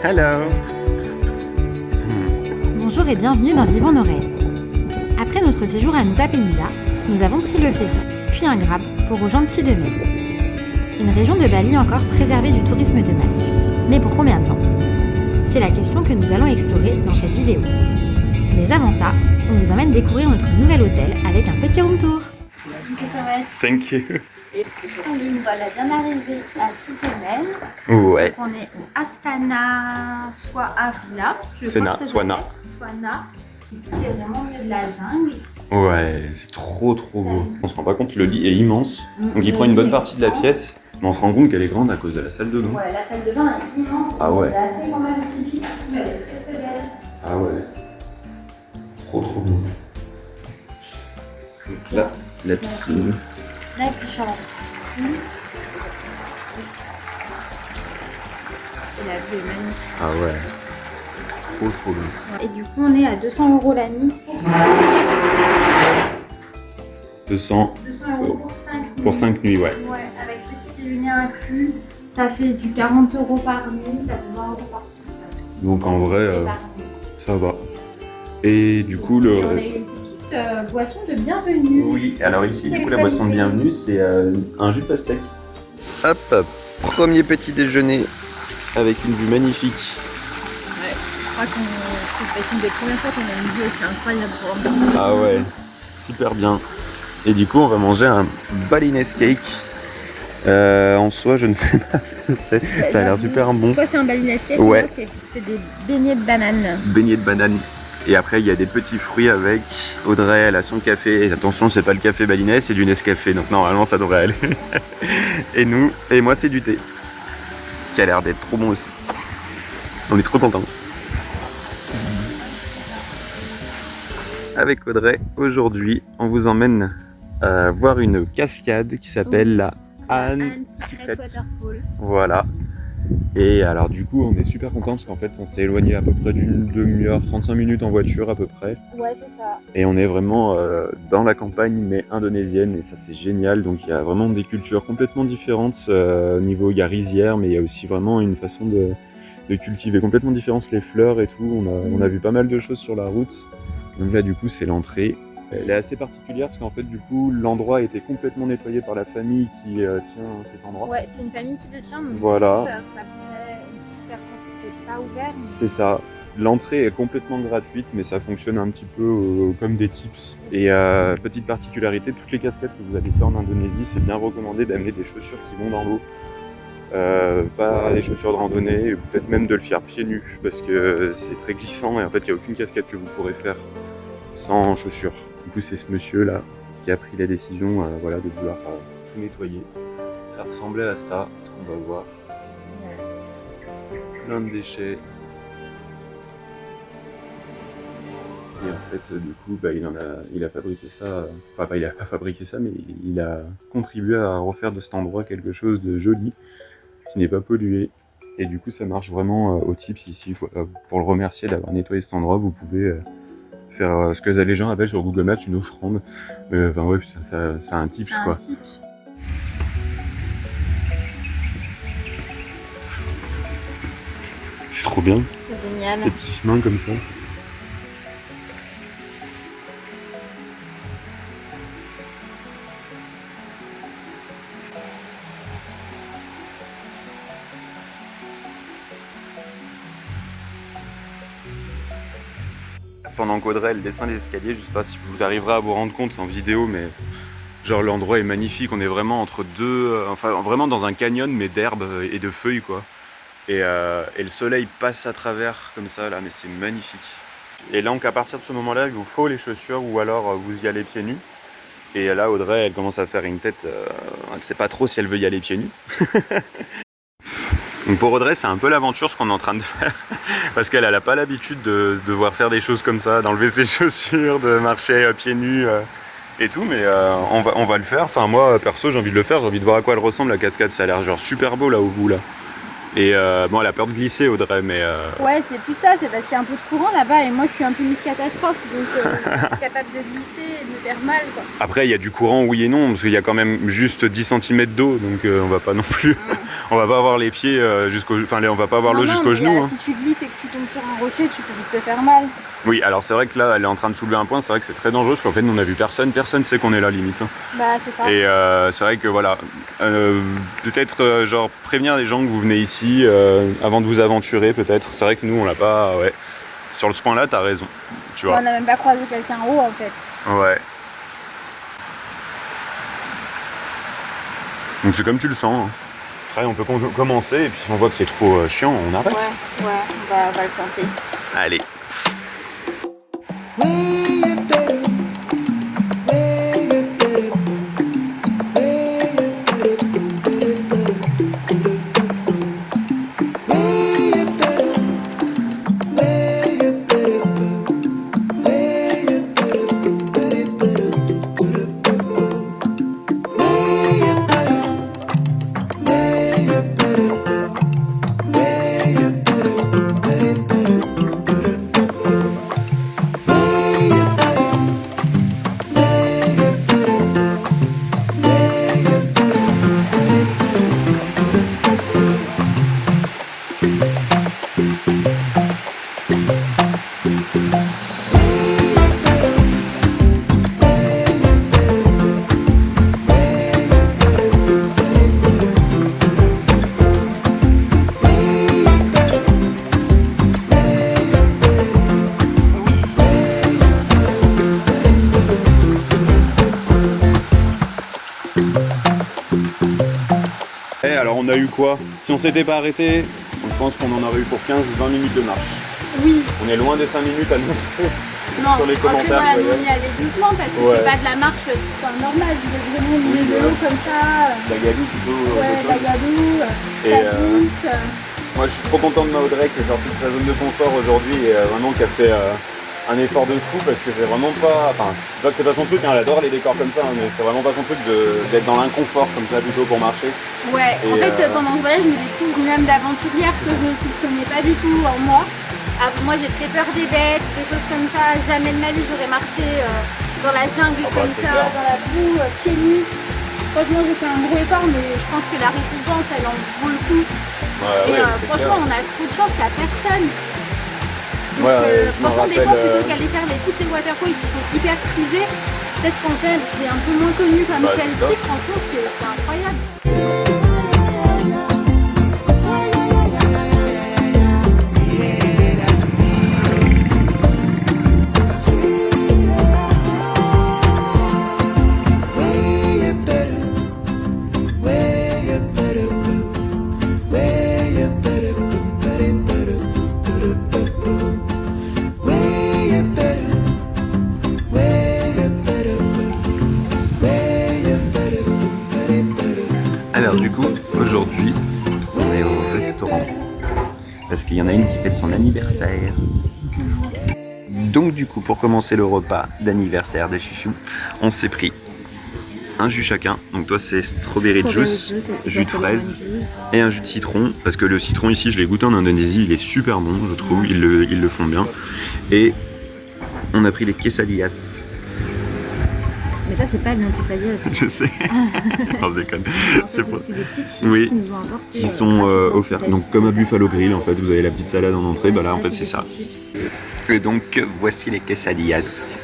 Hello. Bonjour et bienvenue dans Vivons nos rêves. Après notre séjour à Nusa Penida, nous avons pris le ferry, puis un grab pour rejoindre Sidemel, une région de Bali encore préservée du tourisme de masse. Mais pour combien de temps? C'est la question que nous allons explorer dans cette vidéo. Mais avant ça, on vous emmène découvrir notre nouvel hôtel avec un petit room tour. Thank you. Voilà, bien arrivé à Sidemel. Ouais. On est au Astana Swana. Swana. C'est vraiment au milieu de la jungle. Ouais, c'est trop beau. On se rend pas compte, le lit est immense. Donc il prend une bonne partie de la pièce, mais on se rend compte qu'elle est grande à cause de la salle de bain. Ouais, la salle de bain est immense. Ah ouais. Elle est assez quand même typique, mais elle est très belle. Ah ouais. Trop beau. Donc là, la piscine. Là, puis je suis à la piscine. Et la vue est magnifique. Ah ouais. C'est trop beau. Et du coup, on est à 200 € la nuit. 200 € pour 5 nuits. pour 5 nuits, ouais. Ouais, avec petit déjeuner inclus. Ça fait du 40 € par nuit, ça fait 20 € par personne. Donc en vrai, ça va. Et du coup, Et on a eu une petite boisson de bienvenue. Oui, alors ici, du coup, la boisson de bienvenue, c'est un jus de pastèque. Hop, premier petit déjeuner avec une vue magnifique. Ouais, je crois que c'est une des premières fois qu'on a une vue aussi incroyable pour moi. Ah ouais, super bien. Et du coup, on va manger un balinese cake. En soi, je ne sais pas ce que c'est. Ça a l'air super bon. Toi, c'est un balinese cake. Ouais. Moi, c'est des beignets de banane. Beignets de banane. Et après, il y a des petits fruits avec. Audrey, elle a son café. Et attention, c'est pas le café balinais, c'est du Nescafé. Donc normalement, ça devrait aller. Et moi, c'est du thé. Qui a l'air d'être trop bon aussi. On est trop contents. Avec Audrey, aujourd'hui, on vous emmène voir une cascade qui s'appelle la Anne Secret. Waterfall. Voilà. Et alors du coup, on est super contents parce qu'en fait, on s'est éloigné à peu près d'une demi-heure, 35 minutes en voiture à peu près. Ouais, c'est ça. Et on est vraiment dans la campagne, mais indonésienne, et ça c'est génial. Donc il y a vraiment des cultures complètement différentes au niveau, il y a rizière, mais il y a aussi vraiment une façon de cultiver complètement différente, les fleurs et tout. On a vu pas mal de choses sur la route. Donc là, du coup, c'est l'entrée. Elle est assez particulière parce qu'en fait, du coup, l'endroit a été complètement nettoyé par la famille qui tient cet endroit. Ouais, c'est une famille qui le tient. Donc Voilà. ça pourrait faire penser que c'est pas ouvert. Mais... C'est ça. L'entrée est complètement gratuite, mais ça fonctionne un petit peu comme des tips. Et petite particularité, toutes les cascades que vous allez faire en Indonésie, c'est bien recommandé d'amener des chaussures qui vont dans l'eau. Pas des chaussures de randonnée, ou peut-être même de le faire pieds nus, parce que c'est très glissant et en fait, il n'y a aucune cascade que vous pourrez faire sans chaussures. Du coup, c'est ce monsieur-là qui a pris la décision voilà, de vouloir tout nettoyer. Ça ressemblait à ça, ce qu'on va voir. Plein de déchets. Et en fait, du coup, il a fabriqué ça. Enfin, il a pas fabriqué ça, mais il a contribué à refaire de cet endroit quelque chose de joli, qui n'est pas pollué. Et du coup, ça marche vraiment au tips ici. Pour le remercier d'avoir nettoyé cet endroit, vous pouvez faire ce que les gens appellent sur Google Maps une offrande. Enfin, ouais, c'est un tips, quoi. C'est trop bien. C'est génial. Ces petits chemins comme ça. Pendant qu'Audrey elle descend les escaliers, je sais pas si vous arriverez à vous rendre compte en vidéo, mais genre l'endroit est magnifique. On est vraiment entre deux, enfin vraiment dans un canyon mais d'herbes et de feuilles quoi. Et le soleil passe à travers comme ça là, mais c'est magnifique. Et donc à partir de ce moment-là, il vous faut les chaussures ou alors vous y allez pieds nus. Et là Audrey elle commence à faire une tête, elle sait pas trop si elle veut y aller pieds nus. Donc pour Audrey, c'est un peu l'aventure ce qu'on est en train de faire, parce qu'elle n'a pas l'habitude de devoir faire des choses comme ça, d'enlever ses chaussures, de marcher pieds nus et tout, mais on va le faire. Enfin moi perso j'ai envie de le faire, j'ai envie de voir à quoi elle ressemble la cascade, ça a l'air genre super beau là au bout là. Et bon, elle a peur de glisser, Audrey, mais... Ouais, c'est plus ça, c'est parce qu'il y a un peu de courant là-bas et moi je suis un peu Miss Catastrophe, donc je suis capable de glisser et de me faire mal, quoi. Après, il y a du courant, oui et non, parce qu'il y a quand même juste 10 cm d'eau, donc on va pas non plus... on va pas avoir les pieds jusqu'au... Enfin, on va pas avoir l'eau jusqu'au genou. Hein. Si tu glisses et que tu tombes sur un rocher, tu peux vite te faire mal. Oui, alors c'est vrai que là, elle est en train de soulever un point, c'est vrai que c'est très dangereux, parce qu'en fait, nous, on a vu personne sait qu'on est là, limite. Hein. Bah, c'est ça. Et c'est vrai que, voilà, peut-être, genre, prévenir les gens que vous venez ici, avant de vous aventurer, peut-être. C'est vrai que nous, on l'a pas, ouais. Sur ce point-là, t'as raison, tu vois. On n'a même pas croisé quelqu'un en haut, en fait. Ouais. Donc c'est comme tu le sens. Hein. Après, on peut commencer, et puis si on voit que c'est trop chiant, on arrête. Ouais, on va le tenter. Allez. Alors on a eu quoi? Si on s'était pas arrêté, je pense qu'on en aurait eu pour 15-20 minutes de marche. Oui. On est loin des 5 minutes annoncées sur les commentaires. Après, voilà, on y allait doucement parce que c'est pas de la marche normale, je veux vraiment miser de l'eau comme ça. Dagadou plutôt. Ouais, Dagadou, ça moi je suis trop content de ma Audrey qui est sortie de sa zone de confort aujourd'hui et vraiment qui a fait un effort de fou parce que c'est vraiment pas... Enfin, c'est pas que c'est pas son truc, hein, elle adore les décors comme ça, hein, mais c'est vraiment pas son truc d'être dans l'inconfort comme ça plutôt pour marcher. Ouais, et en fait pendant ce voyage je me découvre même d'aventurière que je ne soupçonnais pas du tout en moi. Moi j'ai très peur des bêtes, des choses comme ça, jamais de ma vie j'aurais marché dans la jungle comme ça, clair. Dans la boue, pieds nus. Franchement j'ai fait un gros effort mais je pense que la récompense elle en vaut le coup. Ouais, franchement on a trop de chance, il n'y a personne. Donc franchement des fois plutôt qu'aller faire toutes les waterfalls qui sont hyper prisées, peut-être qu'en fait c'est un peu moins connu comme celle-ci, franchement c'est incroyable. Alors du coup, aujourd'hui, on est au restaurant parce qu'il y en a une qui fête son anniversaire. Donc du coup, pour commencer le repas d'anniversaire de Chouchou, on s'est pris un jus chacun. Donc toi c'est strawberry juice, jus de fraise et un jus de citron. Parce que le citron ici, je l'ai goûté en Indonésie, il est super bon, je trouve, ils le font bien. Et on a pris les quesadillas. Mais ça c'est pas le nom quesadillas. Je sais. Non, je déconne. C'est des petites chips qui nous ont apporté. Qui sont offertes. Donc comme à Buffalo Grill en fait, vous avez la petite salade en entrée, bah là en fait c'est ça. Et donc voici les quesadillas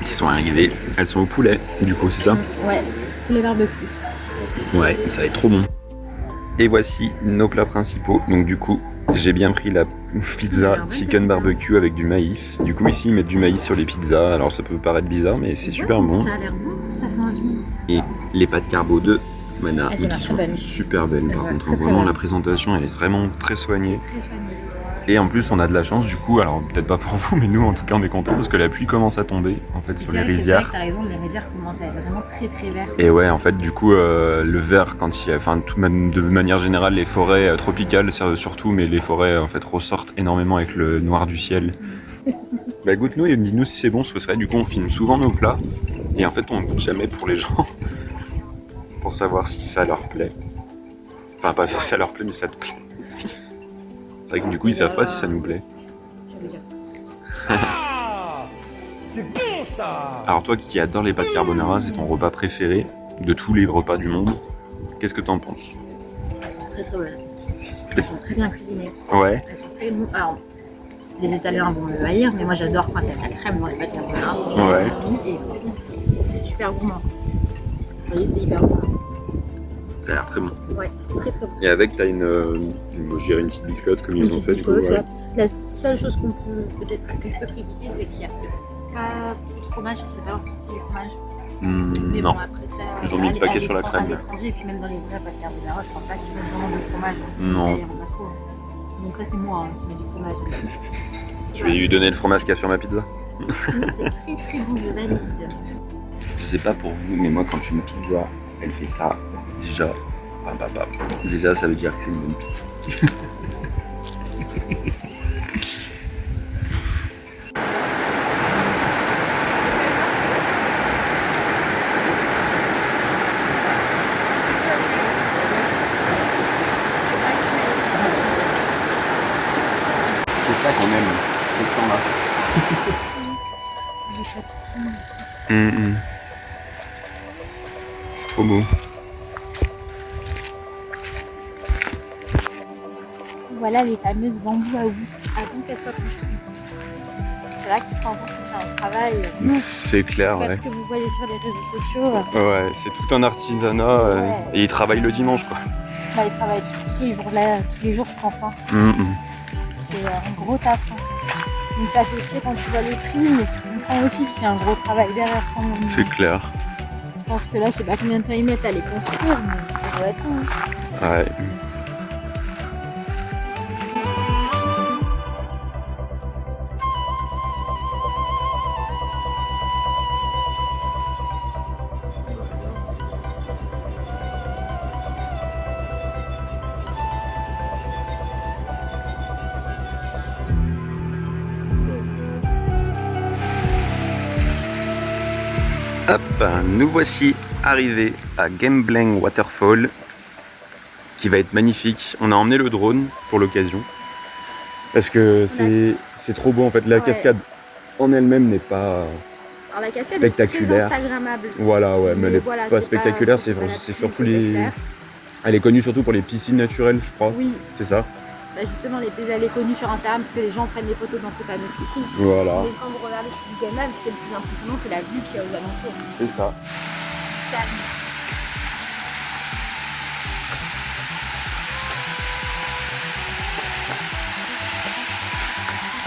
qui sont arrivées. Elles sont au poulet, du coup c'est ça? Ouais, poulet barbecue. Ouais, ça va être trop bon. Et voici nos plats principaux. Donc du coup, j'ai bien pris la pizza chicken barbecue avec du maïs. Du coup ici ils mettent du maïs sur les pizzas. Alors ça peut paraître bizarre mais c'est super bon. Ça a l'air bon, ça fait envie. Et les pâtes carbo de Mana qui sont super belles par contre. Vraiment la présentation elle est vraiment très soignée. Très soignée. Et en plus on a de la chance du coup, alors peut-être pas pour vous mais nous en tout cas on est contents parce que la pluie commence à tomber en fait sur les rizières. C'est vrai que t'as raison, les rizières commencent à être vraiment très vertes. Et ouais en fait du coup le vert quand il y a, enfin de manière générale les forêts tropicales surtout mais les forêts en fait ressortent énormément avec le noir du ciel. Bah goûte-nous et dis-nous si c'est bon, ce serait du coup on filme souvent nos plats et en fait on goûte jamais pour les gens pour savoir si ça leur plaît. Enfin pas si ça leur plaît mais ça te plaît. C'est vrai que du coup, ils savent pas si ça nous plaît. Je veux dire. C'est bon ça! Alors toi qui adore les pâtes carbonara, c'est ton repas préféré de tous les repas du monde. Qu'est-ce que t'en penses? Elles sont très bonnes. Elles sont très bien cuisinées. Ouais. Elles sont très bonnes. Alors, les Italiens vont me haïr, mais moi j'adore quand il y a de la crème dans les pâtes carbonara. Ouais. Et franchement, c'est super gourmand. Vous voyez, c'est hyper bon. Ça a l'air très bon. Ouais, c'est très bon. Et avec, t'as une petite biscotte comme ils ont fait du coup. Ouais. La seule chose qu'on peut peut-être que je peux critiquer, c'est qu'il n'y a pas beaucoup de fromage. Je sais pas beaucoup de fromage. Mais non. bon, après ça, Ils ont mis le paquet sur la crème. À l'étranger, et puis même dans les vrais pâtes carbonara, je pense pas qu'ils mettent vraiment du fromage. Non. Et on a trop. Donc ça, c'est moi qui mets du fromage. Tu vas lui donner le fromage qu'il y a sur ma pizza? Sinon, c'est très bon, je valide. Je sais pas pour vous, mais moi quand je fais ma pizza, elle fait ça. Déjà, déjà ça veut dire que c'est une bonne pizza. C'est ça qu'on aime, ce temps-là. C'est trop beau. Voilà les fameuses bambous à housse, avant qu'elles soient construites. C'est là que tu te rends compte que c'est un travail. C'est clair, ouais. Parce que vous voyez sur les réseaux sociaux. Ouais, c'est tout un artisanat et ils travaillent le dimanche quoi. Bah, ils travaillent tous les jours, là, tous les jours je pense. Hein. C'est un gros taf. Hein. Donc ça fait chier quand tu vois les prix, mais tu comprends aussi qu'il y a un gros travail derrière quand même. C'est clair. Je pense que là, je sais pas combien de temps ils mettent à les construire, mais ça doit être long. Hein. Ouais. Hop, nous voici arrivés à Gembleng Waterfall, qui va être magnifique. On a emmené le drone pour l'occasion, parce que c'est trop beau en fait. La cascade en elle-même n'est pas spectaculaire. Voilà, ouais, mais elle n'est pas spectaculaire. C'est surtout elle est connue surtout pour les piscines naturelles, je crois. Oui. C'est ça. Bah justement, elle est connue sur Instagram parce que les gens prennent des photos dans ces fameuses piscines. Voilà. Et quand vous regardez du canal, ce qui est le plus impressionnant, c'est la vue qu'il y a aux alentours. C'est ça.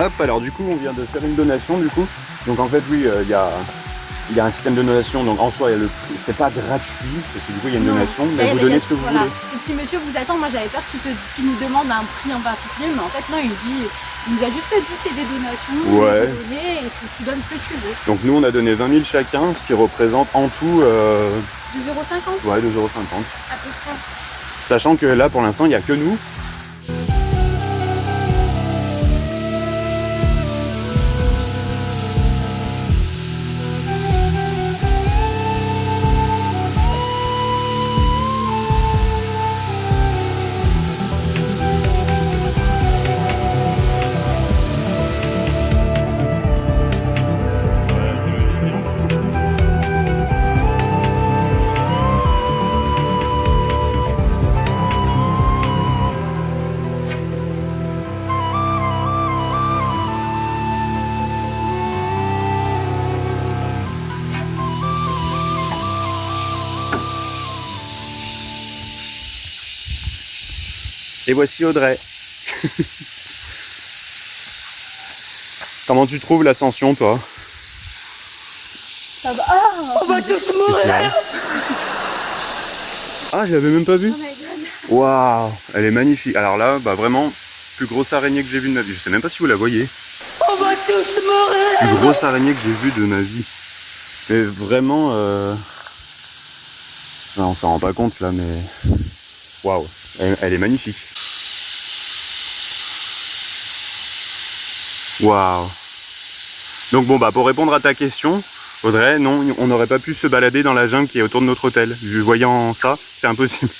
Hop, alors du coup, on vient de faire une donation du coup. Donc en fait, oui, il y a un système de donation, donc en soi, c'est pas gratuit, parce que du coup, il y a une donation, mais vous donnez ce que vous voulez. Le petit monsieur vous attend, moi j'avais peur qu'il nous demande un prix en particulier, mais en fait non, il nous a juste dit c'est des donations, ouais. Et tu donnes ce que tu veux. Donc nous, on a donné 20 000 chacun, ce qui représente en tout... 2,50 €. Ouais, 2,50 €. À peu près. Sachant que là, pour l'instant, il n'y a que nous. Et voici Audrey. Comment tu trouves l'ascension, toi? Ça va. On va tous mourir! Ah, je l'avais même pas vu. Oh my god. Waouh, elle est magnifique. Alors là, bah vraiment, plus grosse araignée que j'ai vue de ma vie. Je sais même pas si vous la voyez. On va tous mourir! Plus grosse araignée que j'ai vue de ma vie. Mais vraiment, non, on s'en rend pas compte là, mais waouh, elle est magnifique. Waouh. Donc bon, bah pour répondre à ta question, Audrey, non, on n'aurait pas pu se balader dans la jungle qui est autour de notre hôtel. Voyant ça, c'est impossible.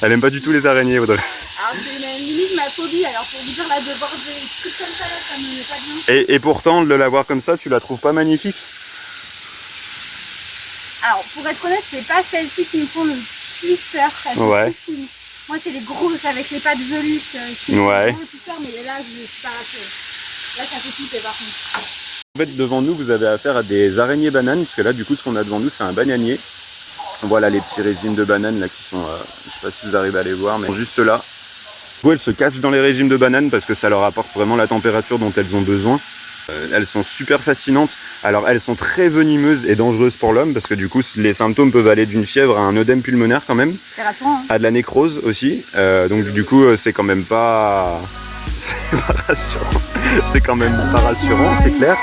Elle aime pas du tout les araignées, Audrey. Alors c'est limite ma phobie, alors pour vous dire là de voir des trucs comme ça, là, ça me met pas bien. Et pourtant, de la voir comme ça, tu la trouves pas magnifique? Alors pour être honnête, c'est pas celles-ci qui me font le plus peur. Ouais. Moi c'est les grosses avec les pattes velues qui me font le plus peur, mais là je suis pas rassurée. Là ça fait flipper par contre. En fait, devant nous, vous avez affaire à des araignées bananes, parce que là, du coup, ce qu'on a devant nous, c'est un bananier. On voit là les petits régimes de bananes là qui sont, je sais pas si vous arrivez à les voir, mais juste là. Du coup, elles se cachent dans les régimes de bananes parce que ça leur apporte vraiment la température dont elles ont besoin. Elles sont super fascinantes. Alors, elles sont très venimeuses et dangereuses pour l'homme parce que du coup, les symptômes peuvent aller d'une fièvre à un œdème pulmonaire quand même. C'est rassurant. Hein. À de la nécrose aussi. Donc, du coup, c'est quand même pas. C'est pas rassurant. C'est quand même pas rassurant, c'est clair.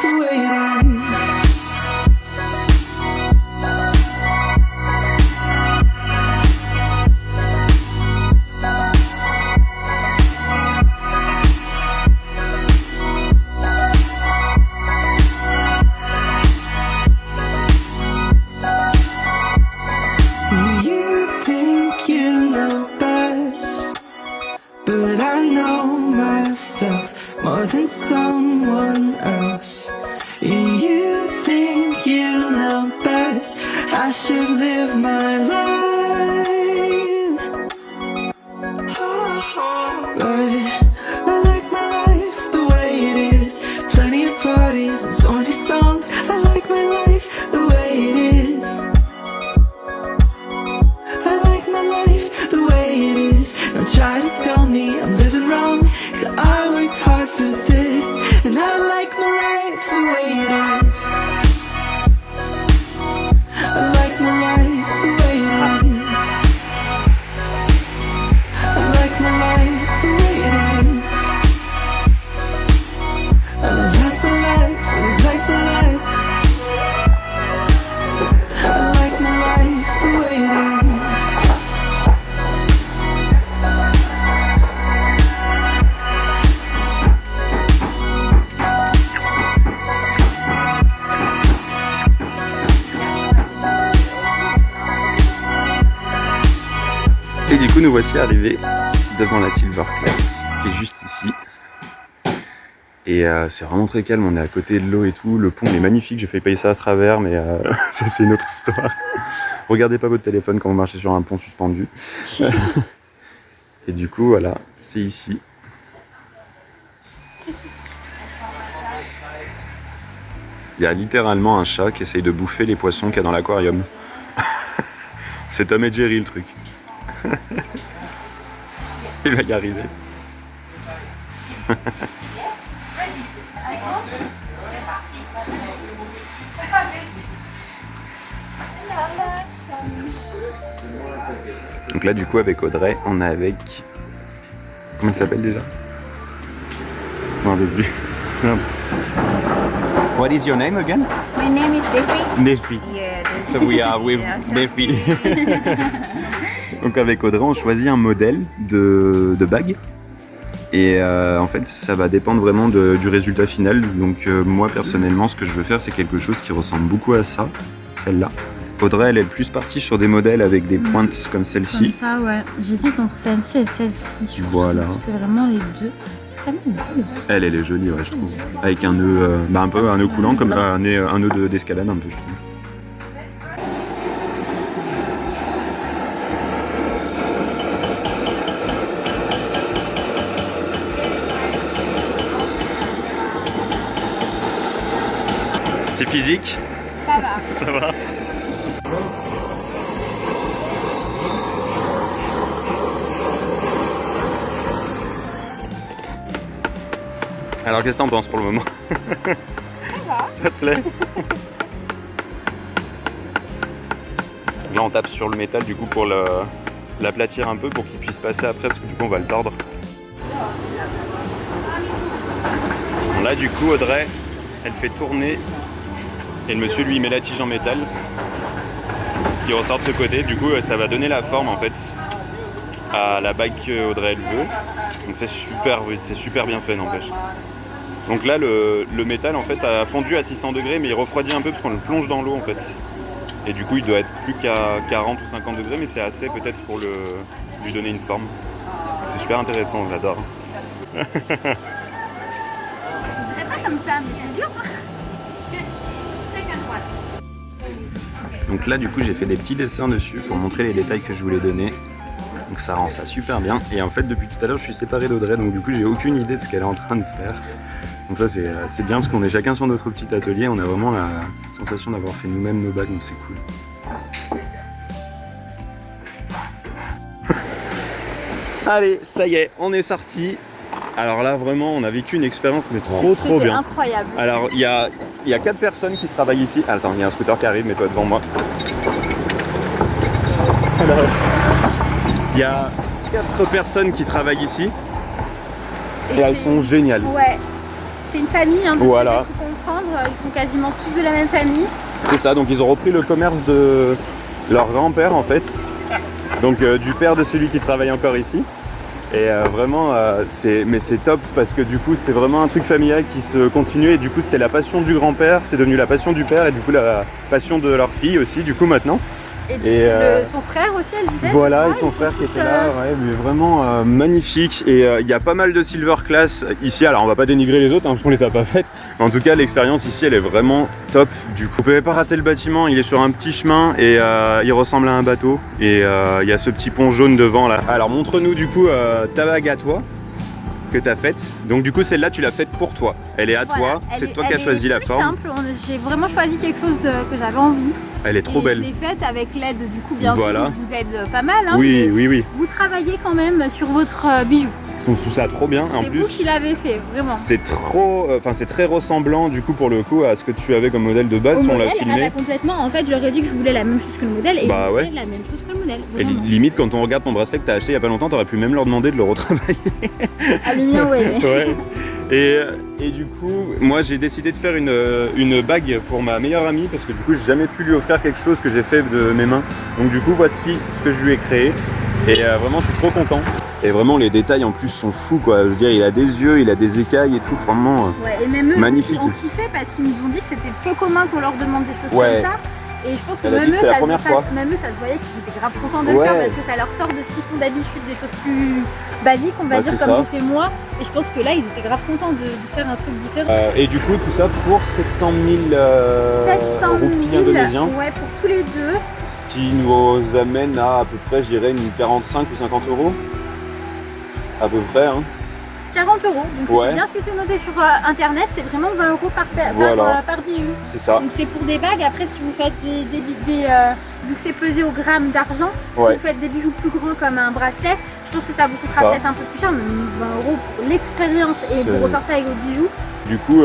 More than someone else. You think you know best. I should live my life. But I like my life the way it is. Plenty of parties and so many songs. I like my life the way it is. I like my life the way it is. Don't try to tell me I'm living wrong, 'cause I worked hard for this, and I like my life the way it is. I like my life the way it is. I like my life the way it is. I like my life, I like my life. I like my life the way it is. Et du coup, nous voici arrivés devant la Silver Class, qui est juste ici. Et c'est vraiment très calme, on est à côté de l'eau et tout. Le pont est magnifique, j'ai failli payer ça à travers, mais ça c'est une autre histoire. Regardez pas votre téléphone quand vous marchez sur un pont suspendu. Et du coup, voilà, c'est ici. Il y a littéralement un chat qui essaye de bouffer les poissons qu'il y a dans l'aquarium. C'est Tom et Jerry le truc. Il va y arriver. Donc là du coup avec Audrey, on est avec... Comment il s'appelle déjà? Non, avec lui. What is your name again? My name is Defi. Nefi. Yeah, So we are with Nefi. Donc avec Audrey, on choisit un modèle de bague. Et en fait, ça va dépendre vraiment du résultat final. Donc moi, personnellement, ce que je veux faire, c'est quelque chose qui ressemble beaucoup à ça, celle-là. Audrey, elle est plus partie sur des modèles avec des pointes comme celle-ci. Comme ça, ouais. J'hésite entre celle-ci et celle-ci. Voilà. C'est vraiment les deux. Ça me cool aussi. Elle est jolie, ouais, je trouve. Avec un nœud, un peu un nœud coulant, comme un nœud d'escalade un peu, je trouve. C'est physique? Ça va. Ça va. Alors qu'est-ce que t'en penses pour le moment? Ça va. Ça te plaît? Là on tape sur le métal du coup pour l'aplatir un peu pour qu'il puisse passer après parce que du coup on va le tordre. Bon, là du coup Audrey elle fait tourner et le monsieur lui met la tige en métal qui ressort de ce côté. Du coup ça va donner la forme en fait à la bague que Audrey elle veut. Donc c'est super bien fait n'empêche. Donc là le métal en fait a fondu à 600 degrés mais il refroidit un peu parce qu'on le plonge dans l'eau en fait. Et du coup, il doit être plus qu'à 40 ou 50 degrés, mais c'est assez peut-être pour lui donner une forme. C'est super intéressant, j'adore. Je dirais pas comme ça, mais c'est dur. C'est qu'un droite. Donc là, du coup, j'ai fait des petits dessins dessus pour montrer les détails que je voulais donner. Donc ça rend ça super bien. Et en fait, depuis tout à l'heure, je suis séparé d'Audrey, donc du coup, j'ai aucune idée de ce qu'elle est en train de faire. Donc ça, c'est bien parce qu'on est chacun sur notre petit atelier. On a vraiment la sensation d'avoir fait nous-mêmes nos bagues, donc c'est cool. Allez, ça y est, on est sorti. Alors là, vraiment, on a vécu une expérience mais trop bien. C'était incroyable. Alors, il y a 4 personnes qui travaillent ici. Ah, attends, il y a un scooter qui arrive, mets-toi devant moi. Alors, il y a 4 personnes qui travaillent ici. Et elles sont géniales. Ouais. C'est une famille, hein, de voilà. Ce qu'il faut comprendre. Ils sont quasiment tous de la même famille. C'est ça, donc ils ont repris le commerce de leur grand-père en fait. Donc du père de celui qui travaille encore ici. Et vraiment, c'est top parce que du coup, c'est vraiment un truc familial qui se continue. Et du coup, c'était la passion du grand-père, c'est devenu la passion du père et du coup, la passion de leur fille aussi, du coup, maintenant. Et son frère aussi, elle disait. Voilà, et son frère qui était là, ouais, mais vraiment magnifique. Et il y a pas mal de silver class ici. Alors, on va pas dénigrer les autres, hein, parce qu'on les a pas faites. Mais en tout cas, l'expérience ici, elle est vraiment top. Du coup, vous pouvez pas rater le bâtiment. Il est sur un petit chemin et il ressemble à un bateau. Et il y a ce petit pont jaune devant là. Alors, montre-nous du coup ta bague à toi que tu as faite. Donc du coup, celle-là, tu l'as faite pour toi. Elle est à toi. C'est toi qui as choisi la forme. C'est simple. J'ai vraiment choisi quelque chose que j'avais envie. Elle est trop belle. Je l'ai faite avec l'aide du coup bien sûr, voilà. qui vous aide pas mal. Hein, oui, oui. Vous travaillez quand même sur votre bijou. Ils sont ça trop bien. En plus, c'est vous qui l'avez fait, vraiment. C'est trop, c'est très ressemblant du coup pour le coup à ce que tu avais comme modèle de base. On l'a filmé. Complètement. En fait, je leur ai dit que je voulais la même chose que le modèle et bah, ils ouais. voulaient la même chose que le modèle. Et limite, quand on regarde ton bracelet que t'as acheté il y a pas longtemps, t'aurais pu même leur demander de le retravailler. Ah, le mien, ouais. Ouais. Et du coup, moi j'ai décidé de faire une bague pour ma meilleure amie parce que du coup j'ai jamais pu lui offrir quelque chose que j'ai fait de mes mains. Donc du coup voici ce que je lui ai créé et vraiment je suis trop content. Et vraiment les détails en plus sont fous quoi. Je veux dire, il a des yeux, il a des écailles et tout, vraiment ouais, et même eux, magnifique. Ils ont kiffé parce qu'ils nous ont dit que c'était peu commun qu'on leur demande des choses comme ça. Et je pense que même eux, ça se voyait qu'ils étaient grave contents de le faire parce que ça leur sort de ce qu'ils font d'habitude, des choses plus basiques, on va dire, comme j'ai fait moi. Et je pense que là, ils étaient grave contents de faire un truc différent. Et du coup, tout ça pour 700 000 roupies indonésiens. Ouais, pour tous les deux. Ce qui nous amène à peu près, je dirais, une 45 ou 50 euros. À peu près, hein. 40 euros, donc c'est bien ce qui était noté sur internet, c'est vraiment 20 euros par bijou. C'est ça. Donc c'est pour des bagues, après si vous faites vu que c'est pesé au gramme d'argent, si vous faites des bijoux plus grands comme un bracelet, je pense que ça vous coûtera peut-être un peu plus cher, mais 20 euros pour l'expérience et pour ressortir avec votre bijou. Du coup,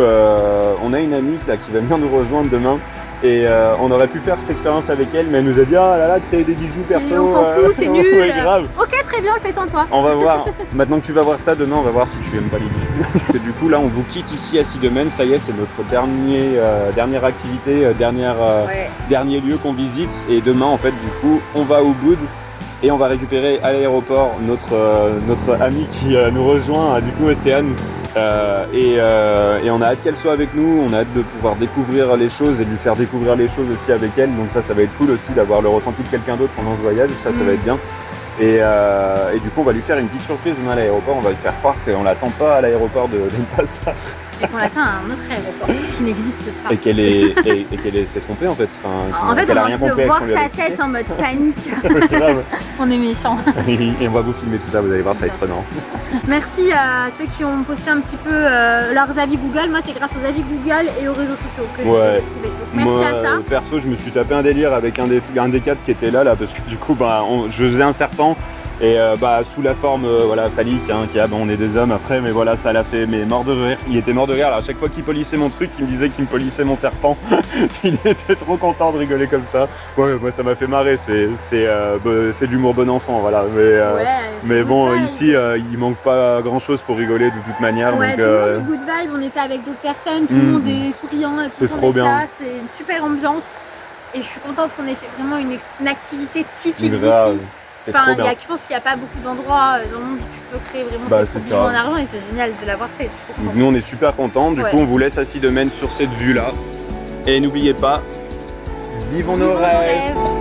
on a une amie là, qui va venir nous rejoindre demain. Et on aurait pu faire cette expérience avec elle, mais elle nous a dit ah là là, créer des bijoux perso. Et on s'en fout, c'est nul. Ouais, grave. Ok, très bien, on le fait sans toi. On va voir. Maintenant que tu vas voir ça, demain on va voir si tu aimes pas les bijoux. Du coup là, on vous quitte ici à Sidemen. Ça y est, c'est notre dernière activité, dernier lieu qu'on visite. Et demain en fait, du coup, on va au Ubud et on va récupérer à l'aéroport notre amie qui nous rejoint, du coup Océane. Et on a hâte qu'elle soit avec nous, on a hâte de pouvoir découvrir les choses et de lui faire découvrir les choses aussi avec elle. Donc ça va être cool aussi d'avoir le ressenti de quelqu'un d'autre pendant ce voyage, ça va être bien. Et du coup on va lui faire une petite surprise demain à l'aéroport, on va lui faire croire qu'on l'attend pas à l'aéroport de Denpasar. Et qu'on l'attend à un autre aéroport qui n'existe pas. Et qu'elle s'est trompée en fait. En fait, on a envie de voir sa tête en mode panique. On est méchants. Et on va vous filmer tout ça, vous allez voir, ça va être prenant. Merci à ceux qui ont posté un petit peu leurs avis Google. Moi, c'est grâce aux avis Google et aux réseaux sociaux que j'ai trouvé. Donc, merci à ça. Perso, je me suis tapé un délire avec un des 4 qui était là parce que du coup, je faisais un serpent. Et sous la forme phallique, on est des hommes après, mais voilà, ça l'a fait mort de rire. Il était mort de rire, alors à chaque fois qu'il polissait mon truc, il me disait qu'il me polissait mon serpent. Il était trop content de rigoler comme ça. Ouais, moi ça m'a fait marrer, c'est de l'humour bon enfant, voilà. Mais bon, ici, il manque pas grand chose pour rigoler de toute manière. Ouais, donc, tout le monde est good vibe, on était avec d'autres personnes, tout le monde est souriant, c'est trop bien. C'est une super ambiance. Et je suis contente qu'on ait fait vraiment une activité typique d'ici. Enfin, je pense qu'il n'y a pas beaucoup d'endroits dans le monde où tu peux créer vraiment tes produits en argent et c'est génial de l'avoir fait. Donc nous on est super contents, du coup on vous laisse à Sidemen sur cette vue là. Et n'oubliez pas, Vivons nos rêves.